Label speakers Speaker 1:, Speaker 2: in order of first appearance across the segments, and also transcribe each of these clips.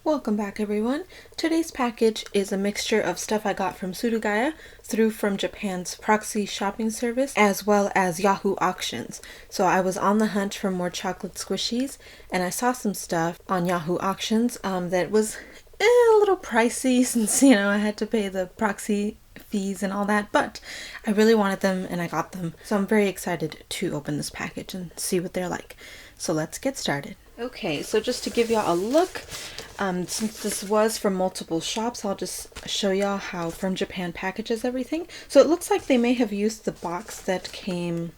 Speaker 1: Welcome back everyone. Today's package is a mixture of stuff I got from Suduaya through FromJapan's Proxy shopping service as well as Yahoo auctions. So I was on the hunt for more chocolate squishies and I saw some stuff on Yahoo auctions that was a little pricey since I had to pay the Proxy fees and all that, but I really wanted them and I got them. So I'm very excited to open this package and see what they're like. So let's get started. Okay, so just to give y'all a look, since this was from multiple shops, I'll just show y'all how FromJapan packages everything. So it looks like they may have used the box that came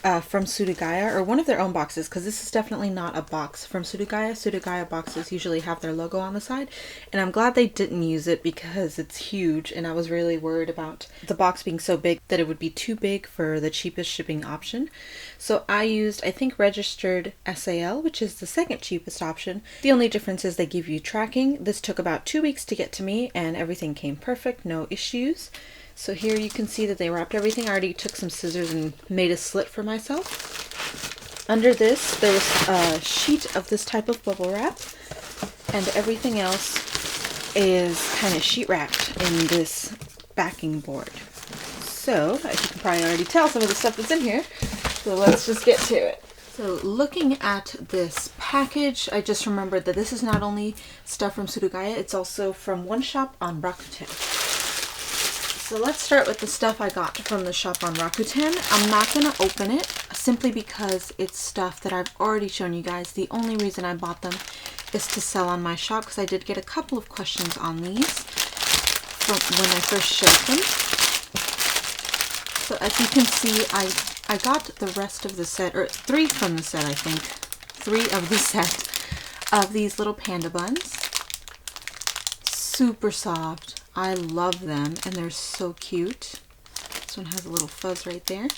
Speaker 1: from Suduaya, or one of their own boxes, because this is definitely not a box from Suduaya. Suduaya boxes usually have their logo on the side, and I'm glad they didn't use it because it's huge, and I was really worried about the box being so big that it would be too big for the cheapest shipping option. So I used, I think, registered SAL, which is the second cheapest option. The only difference is they give you tracking. This took about 2 weeks to get to me, and everything came perfect, no issues. So here you can see that they wrapped everything. I already took some scissors and made a slit for myself. Under this, there was a sheet of this type of bubble wrap, and everything else is kind of sheet wrapped in this backing board. So, as you can probably already tell some of the stuff that's in here, so let's just get to it. So looking at this package, I just remembered that this is not only stuff from Suduaya, it's also from one shop on Rakuten. So let's start with the stuff I got from the shop on Rakuten. I'm not going to open it simply because it's stuff that I've already shown you guys. The only reason I bought them is to sell on my shop because I did get a couple of questions on these from when I first showed them. So as you can see, I got the rest of the set, or 3 from the set I think. 3 of the set of these little panda buns. Super soft. I love them and they're so cute. This one has a little fuzz right there.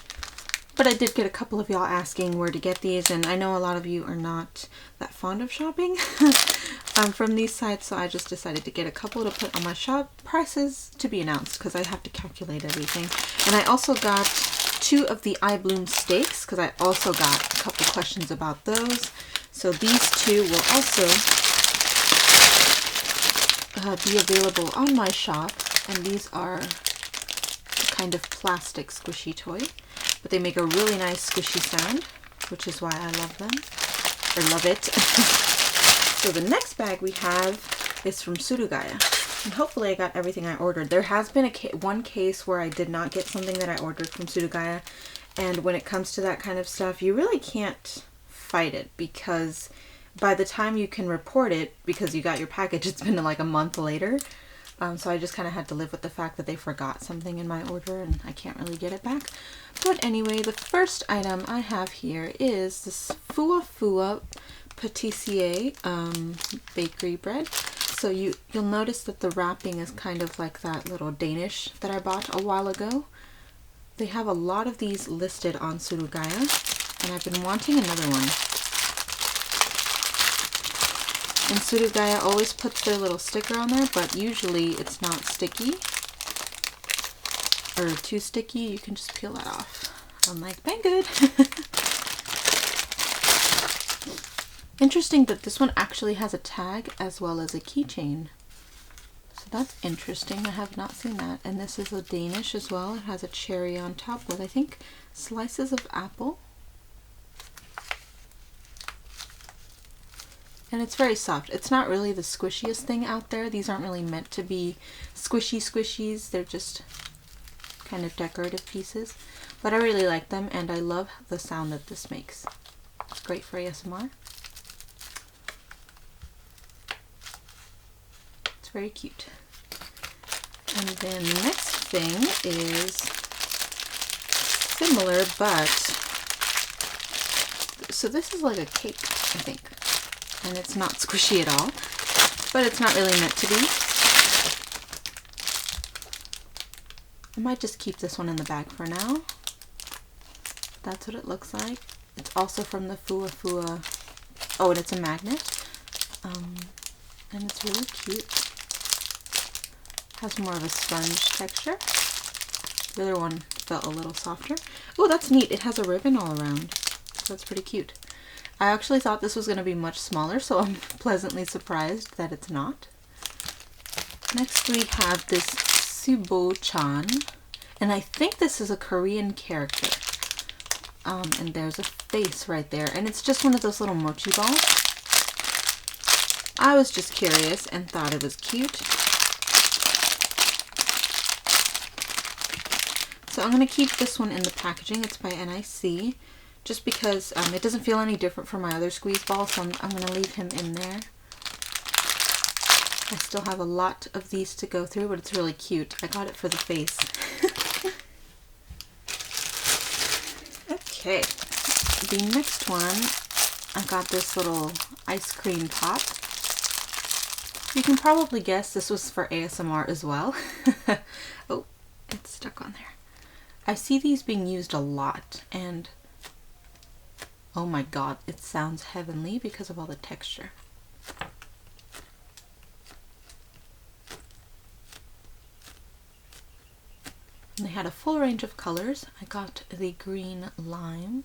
Speaker 1: But I did get a couple of y'all asking where to get these, and I know a lot of you are not that fond of shopping from these sites, so I just decided to get a couple to put on my shop. Prices to be announced because I have to calculate everything. And I also got 2 of the eye bloom steaks because I also got a couple questions about those. So these 2 will also be available on my shop, and these are a kind of plastic squishy toy, but they make a really nice squishy sound, which is why I love them, or love it. So the next bag we have is from Suduaya, and hopefully I got everything I ordered. There has been one case where I did not get something that I ordered from Suduaya, and when it comes to that kind of stuff, you really can't fight it because by the time you can report it, because you got your package, it's been like a month later. So I just kind of had to live with the fact that they forgot something in my order and I can't really get it back. But anyway, the first item I have here is this Fua Fua Patissier bakery bread. So you'll notice that the wrapping is kind of like that little Danish that I bought a while ago. They have a lot of these listed on Suduaya, and I've been wanting another one. And Suduaya always puts their little sticker on there, but usually it's not sticky or too sticky. You can just peel that off. I'm like, bang good. Interesting that this one actually has a tag as well as a keychain. So that's interesting. I have not seen that. And this is a Danish as well. It has a cherry on top with, I think, slices of apple. And it's very soft. It's not really the squishiest thing out there. These aren't really meant to be squishy squishies. They're just kind of decorative pieces. But I really like them, and I love the sound that this makes. It's great for ASMR. It's very cute. And then the next thing is similar, but so this is like a cake, I think. And it's not squishy at all, but it's not really meant to be. I might just keep this one in the bag for now. That's what it looks like. It's also from the Fua Fua. Oh, and it's a magnet. And it's really cute. Has more of a sponge texture. The other one felt a little softer. Oh, that's neat. It has a ribbon all around. So that's pretty cute. I actually thought this was going to be much smaller, so I'm pleasantly surprised that it's not. Next we have this Subo-chan, and I think this is a Korean character. And there's a face right there, and it's just one of those little mochi balls. I was just curious and thought it was cute. So I'm going to keep this one in the packaging. It's by NIC, just because it doesn't feel any different from my other squeeze ball, so I'm going to leave him in there. I still have a lot of these to go through, but it's really cute. I got it for the face. Okay, the next one, I got this little ice cream pop. You can probably guess this was for ASMR as well. Oh, it's stuck on there. I see these being used a lot, and oh my god, it sounds heavenly because of all the texture. And they had a full range of colors. I got the green lime.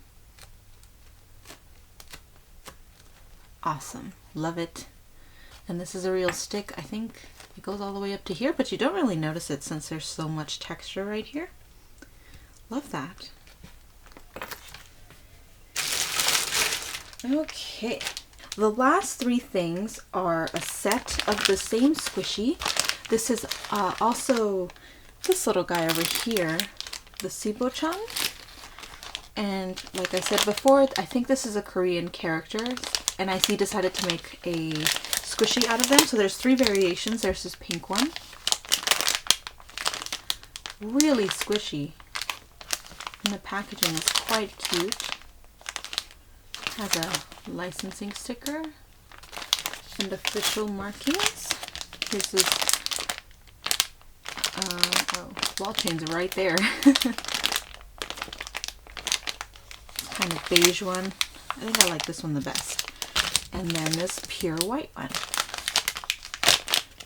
Speaker 1: Awesome. Love it. And this is a real stick. I think it goes all the way up to here, but you don't really notice it since there's so much texture right here. Love that. Okay. The last three things are a set of the same squishy. This is also this little guy over here, the Subo-chan. And like I said before, I think this is a Korean character, and IC decided to make a squishy out of them. So there's three variations. There's this pink one. Really squishy. And the packaging is quite cute. Has a licensing sticker and official markings. Here's this ball chain's right there. Kind of beige one. I think I like this one the best. And then this pure white one.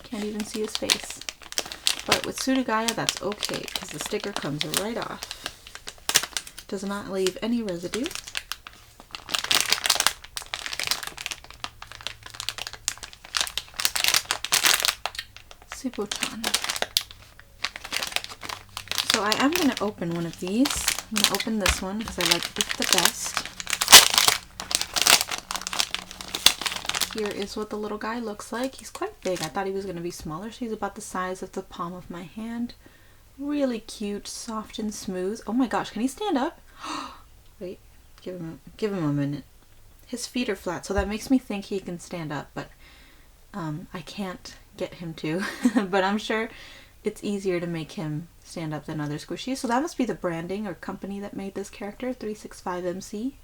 Speaker 1: Can't even see his face. But with Suduaya, that's okay because the sticker comes right off. Does not leave any residue. Subo-chan. So I am going to open one of these. I'm going to open this one because I like it the best. Here is what the little guy looks like. He's quite big. I thought he was going to be smaller, so he's about the size of the palm of my hand. Really cute, soft and smooth. Oh my gosh, can he stand up? Wait, give him a minute. His feet are flat, so that makes me think he can stand up, but I can't get him to. But I'm sure it's easier to make him stand up than other squishies. So that must be the branding or company that made this character, 365MC.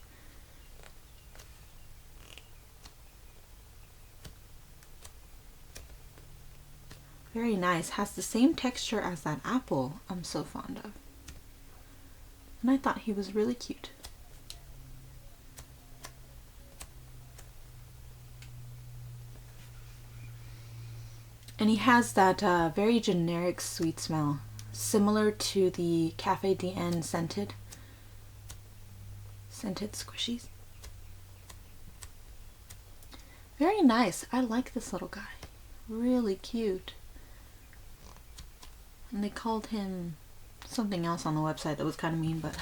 Speaker 1: Very nice. Has the same texture as that apple I'm so fond of. And I thought he was really cute. And he has that very generic sweet smell, similar to the Cafe Dien scented squishies. Very nice. I like this little guy. Really cute. And they called him something else on the website that was kind of mean, but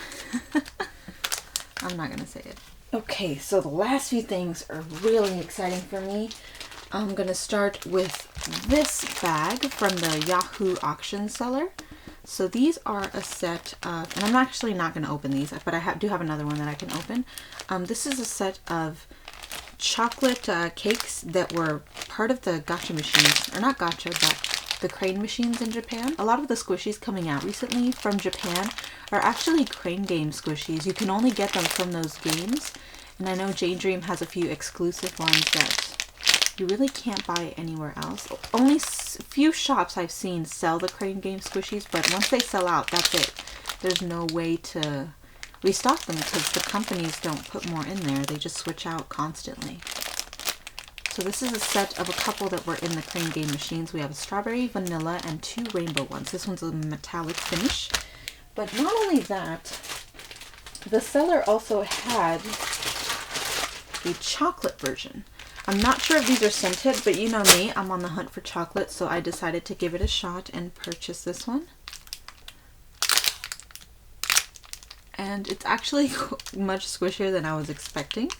Speaker 1: I'm not going to say it. Okay, so the last few things are really exciting for me. I'm going to start with this bag from the Yahoo auction seller. So these are a set of, and I'm actually not going to open these, but I do have another one that I can open. This is a set of chocolate cakes that were part of the gacha machines, or not gacha, but the crane machines in Japan. A lot of the squishies coming out recently from Japan are actually crane game squishies. You can only get them from those games, and I know Jane Dream has a few exclusive ones that you really can't buy anywhere else. Only few shops I've seen sell the crane game squishies, but once they sell out, that's it. There's no way to restock them because the companies don't put more in there. They just switch out constantly. So this is a set of a couple that were in the crane game machines. We have a strawberry, vanilla, and two rainbow ones. This one's a metallic finish. But not only that, the seller also had a chocolate version. I'm not sure if these are scented, but you know me, I'm on the hunt for chocolate, so I decided to give it a shot and purchase this one. And it's actually much squishier than I was expecting.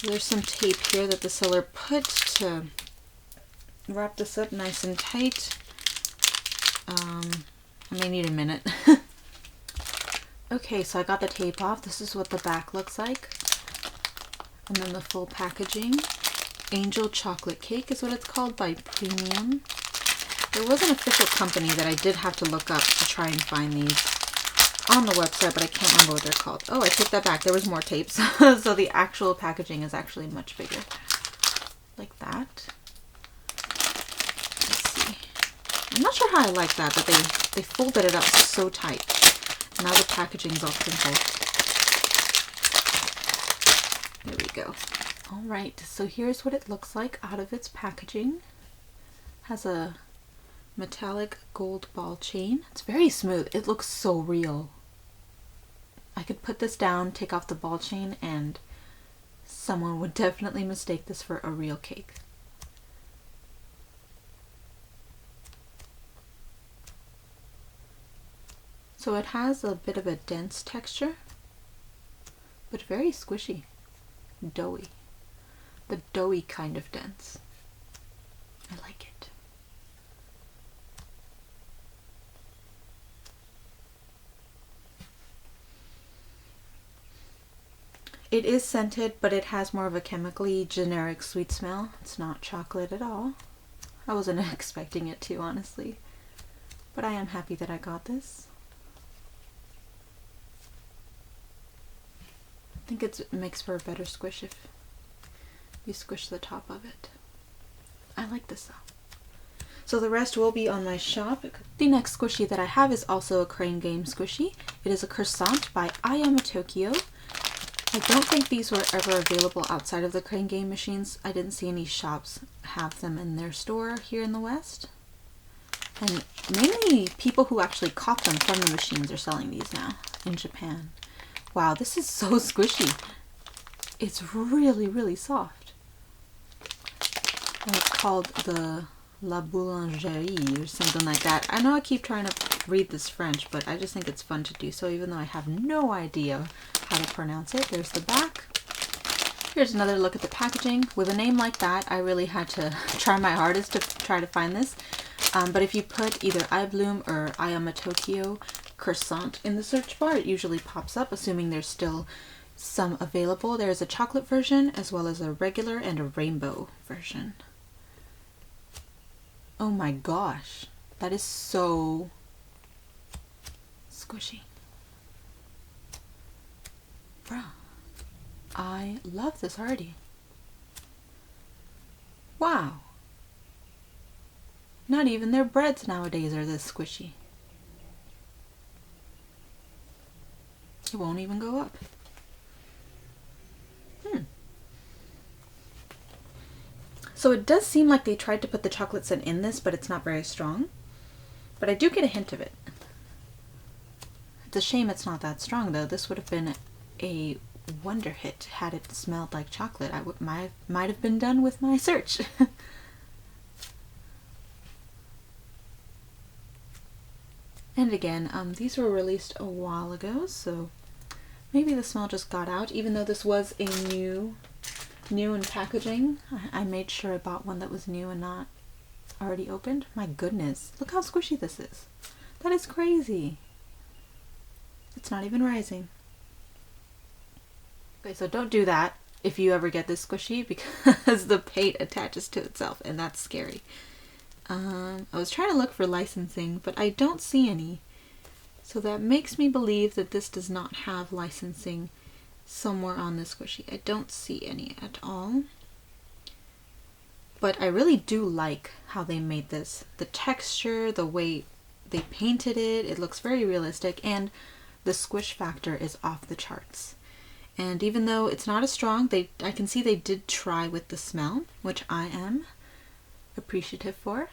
Speaker 1: There's some tape here that the seller put to wrap this up nice and tight. I may need a minute. Okay, so I got the tape off. This is what the back looks like. And then the full packaging. Angel Chocolate Cake is what it's called by Premium. There was an official company that I did have to look up to try and find these on the website, but I can't remember what they're called. Oh, I take that back. There was more tapes. So the actual packaging is actually much bigger. Like that. Let's see. I'm not sure how I like that, but they folded it up so tight. Now the packaging is all crinkled. There we go. All right, so here's what it looks like out of its packaging. Has a metallic gold ball chain. It's very smooth. It looks so real. I could put this down, take off the ball chain, and someone would definitely mistake this for a real cake. So it has a bit of a dense texture, but very squishy, doughy. The doughy kind of dense. I like it. It is scented, but it has more of a chemically generic sweet smell. It's not chocolate at all. I wasn't expecting it to, honestly. But I am happy that I got this. I think it makes for a better squish if you squish the top of it. I like this though. So the rest will be on my shop. The next squishy that I have is also a crane game squishy. It is a croissant by I Am a Tokyo. I don't think these were ever available outside of the crane game machines. I didn't see any shops have them in their store here in the West. And mainly people who actually caught them from the machines are selling these now in Japan. Wow, this is so squishy. It's really, really soft. And it's called the La Boulangerie or something like that. I know I keep trying to read this French, but I just think it's fun to do so, even though I have no idea how to pronounce it. There's the back. Here's another look at the packaging. With a name like that, I really had to try my hardest to try to find this. But if you put either I Bloom or I Am a Tokyo croissant in the search bar, it usually pops up, assuming there's still some available. There's a chocolate version as well as a regular and a rainbow version. Oh my gosh, that is so squishy. Bruh, I love this already. Wow. Not even their breads nowadays are this squishy. It won't even go up. So it does seem like they tried to put the chocolate scent in this, but it's not very strong. But I do get a hint of it. It's a shame it's not that strong though. This would have been a wonder hit had it smelled like chocolate. I might have been done with my search. And again, these were released a while ago, so maybe the smell just got out. Even though this was a new in packaging, I made sure I bought one that was new and not already opened. My goodness, look how squishy this is. That is crazy. It's not even rising. Okay, so don't do that if you ever get this squishy, because the paint attaches to itself, and that's scary. I was trying to look for licensing, but I don't see any. So that makes me believe that this does not have licensing somewhere on the squishy. I don't see any at all. But I really do like how they made this. The texture, the way they painted it, it looks very realistic, and the squish factor is off the charts. And even though it's not as strong, I can see they did try with the smell, which I am appreciative for.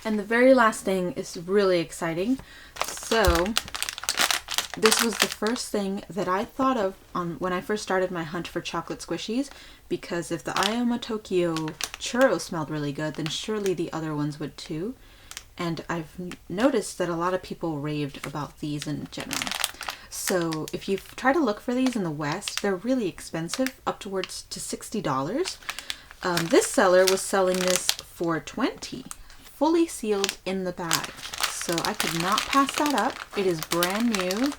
Speaker 1: And the very last thing is really exciting. So this was the first thing that I thought of when I first started my hunt for chocolate squishies, because if the Ayama Tokyo churro smelled really good, then surely the other ones would too. And I've noticed that a lot of people raved about these in general. So if you try to look for these in the West, they're really expensive, up towards to $60. This seller was selling this for $20, fully sealed in the bag. So I could not pass that up. It is brand new,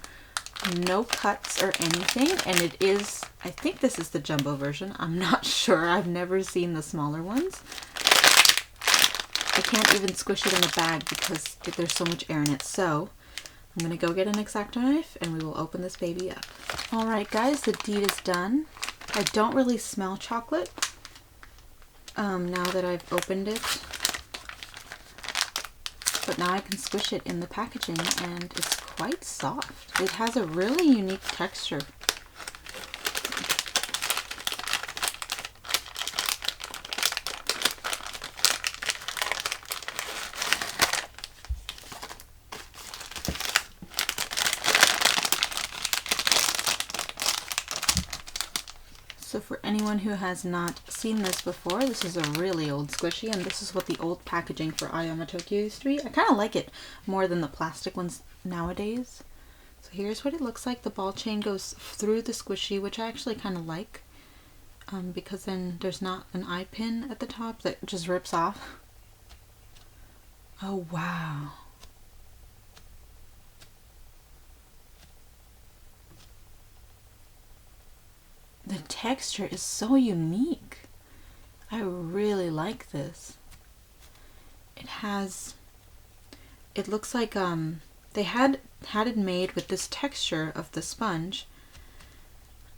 Speaker 1: no cuts or anything, and it is, I think this is the jumbo version. I'm not sure. I've never seen the smaller ones. I can't even squish it in the bag because there's so much air in it. So I'm gonna go get an X-Acto knife and we will open this baby up. All right, guys, the deed is done. I don't really smell chocolate now that I've opened it. But now I can squish it in the packaging and it's quite soft. It has a really unique texture. So for anyone who has not seen this before, this is a really old squishy, and this is what the old packaging for Ayama Tokyo used to be. I kind of like it more than the plastic ones nowadays. So here's what it looks like. The ball chain goes through the squishy, which I actually kind of like, because then there's not an eye pin at the top that just rips off. Oh, wow. The texture is so unique. I really like this. It looks like they had it made with this texture of the sponge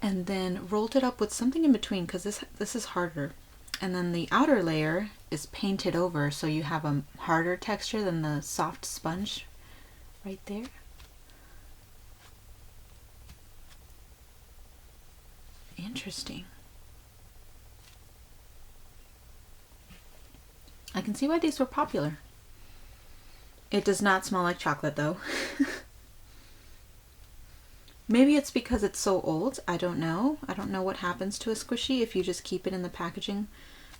Speaker 1: and then rolled it up with something in between, because this is harder. And then the outer layer is painted over, so you have a harder texture than the soft sponge right there. Interesting. I can see why these were popular. It does not smell like chocolate though. Maybe it's because it's so old. I don't know. I don't know what happens to a squishy if you just keep it in the packaging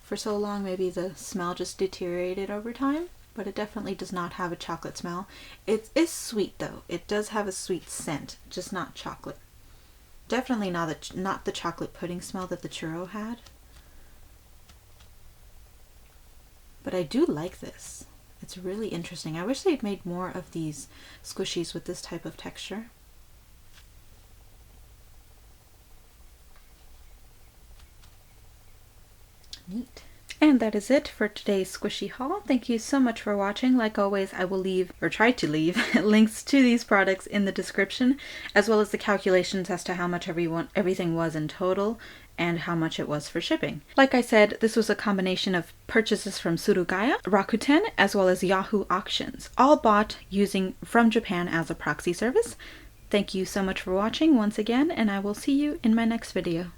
Speaker 1: for so long. Maybe the smell just deteriorated over time, but it definitely does not have a chocolate smell. It is sweet though. It does have a sweet scent, just not chocolate. Definitely not the chocolate pudding smell that the churro had. But I do like this. It's really interesting. I wish they'd made more of these squishies with this type of texture. Neat. And that is it for today's squishy haul. Thank you so much for watching. Like always, I will leave, or try to leave, links to these products in the description, as well as the calculations as to how much everything was in total and how much it was for shipping. Like I said, this was a combination of purchases from Suduaya, Rakuten, as well as Yahoo auctions, all bought using FromJapan as a proxy service. Thank you so much for watching once again, and I will see you in my next video.